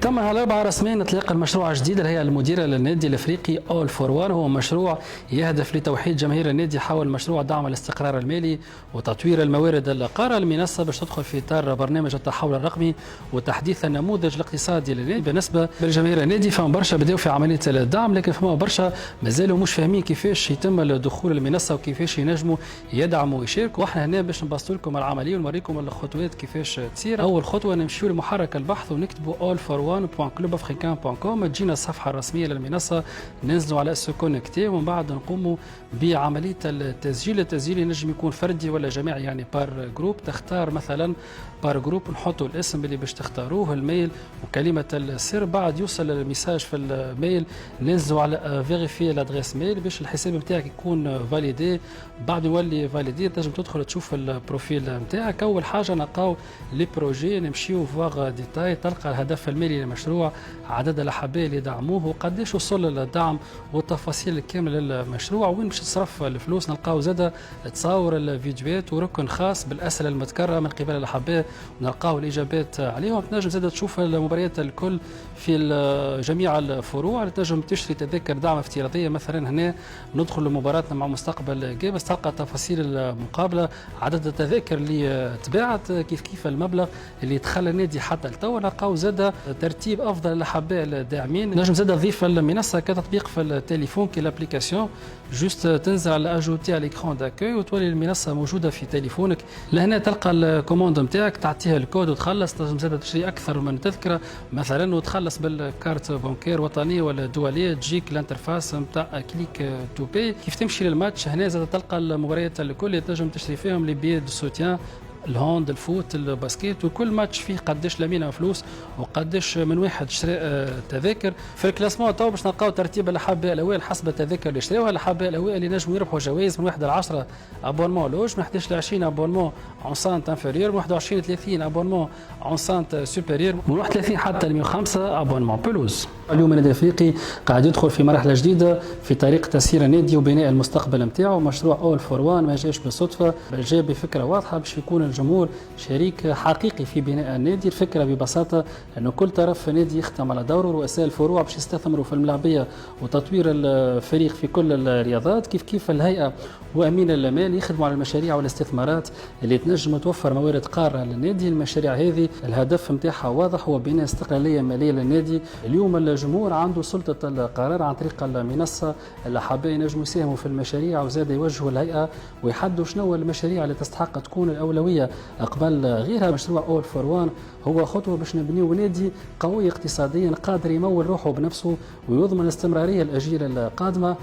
تم على 4 رسميا اطلاق المشروع الجديد الهيئه المديره للنادي الافريقي اول فور وان. هو مشروع يهدف لتوحيد جماهير النادي حول مشروع دعم الاستقرار المالي وتطوير الموارد القاره. المنصه باش تدخل في اطار برنامج التحول الرقمي وتحديث النموذج الاقتصادي للنادي. بالنسبه لجماهير النادي فهم برشا بداوا في عمليه الدعم، لكن فما برشا مازالوا مش فاهمين كيفاش يتم الدخول المنصه وكيفاش ينجموا يدعموا ويشاركوا. واحنا هنا باش نبسطوا لكم العمليه ونوريكم الخطوات كيفاش تصير. اول خطوه نمشيو لمحرك البحث ونكتبوا all for one.clubafricain.com، تجينا الصفحه الرسميه للمنصه، ننزلوا على سو كونكتي ومن بعد نقوموا بعمليه التسجيل. التسجيل ينجم يكون فردي ولا جماعي، يعني بار جروب. تختار مثلا بار جروب، نحطوا الاسم اللي باش تختاروه، الميل وكلمه السر. بعد يوصل الميساج في الميل ننزلوا على فيريفي لادريس ميل باش الحساب نتاعك يكون فاليدي. بعد يولي فاليدي تنجم تدخل تشوف البروفيل نتاعك. اول حاجه نلقاو لي بروجي، نمشيو فواغ ديتاي، تلقى الهدف المالي للمشروع، عدد الاحباء اللي دعموه وقداش وصل الدعم والتفاصيل الكامله للمشروع، وين باش تصرف الفلوس. نلقاو زاده تصاور الفيديوهات وركن خاص بالاسئله المذكره من قبل الاحباء، نلقاو الاجابات عليهم. تنجم زاده تشوف المباريات الكل في جميع الفروع. تنجم تشتري تذاكر دعم افتراضيه، مثلا هنا ندخل لمباراتنا مع مستقبل جابس، تلقى تفاصيل المقابله، عدد التذاكر اللي تباعت، كيف المبلغ اللي دخل النادي حتى لتوا. نلقاو زاده ترتيب افضل الاحباء الداعمين. نجم زاده تضيف المنصه كتطبيق في التليفون كي لابليكاسيون، جوست تنزل على اجوتي على ليكرون داكوي وتولي المنصه موجوده في تليفونك. لهنا تلقى الكوموند نتاعك، تعطيها الكود وتخلص. تنجم زاده تشتري اكثر من تذكره مثلا وتخلص بالكارت بنكير وطنيه ولا دوليه، تجيك الانترفاس نتاع كليك تو باي. كيف تمشي للماتش هنا زاده تلقى المباريات الكل اللي تنجم تشتري فيهم لي بيي دو سوتيان، الهوند، الفوت، الباسكيت، وكل ماتش فيه قداش لمينا فلوس وقداش من واحد شرى تذاكر. في الكلاسمون تو باش نلقاو ترتيب الاحباء الاوائل حسب التذاكر اللي شراوها. الاحباء الاوائل اللي نجموا يربحوا جوائز من 1 ل 10 ابونمون لوج، من 11 ل 20 ابونمون اون سانت انفيريور، من 21 ل 30 ابونمون اون سانت سوبيريور، من 31 حتى ل 105 ابونمون بلوز. اليوم النادي الافريقي قاعد يدخل في مرحله جديده في طريق تسيير النادي وبناء المستقبل نتاعو. مشروع اول فور وان ما جاش بالصدفه، بل جاء بفكره واضحه باش يكون الجمهور شريك حقيقي في بناء النادي. الفكره ببساطه انه كل طرف في النادي يختم على دوره، رؤساء الفروع باش يستثمروا في الملاعبيه وتطوير الفريق في كل الرياضات، كيف الهيئه وامين المال يخدموا على المشاريع والاستثمارات اللي تنجم توفر موارد قاره للنادي. المشاريع هذه الهدف نتاعها واضح، هو بناء استقلاليه ماليه للنادي. اليوم الجمهور عنده سلطه القرار عن طريق المنصه، الاحباء ينجموا يساهموا في المشاريع وزاد يوجهوا الهيئه ويحدوا شنو المشاريع اللي تستحق تكون الاولويه قبل غيرها. مشروع اول فور وان هو خطوه باش نبنيو نادي قوي اقتصاديا قادر يمول روحه بنفسه ويضمن استمراريه الاجيال القادمه.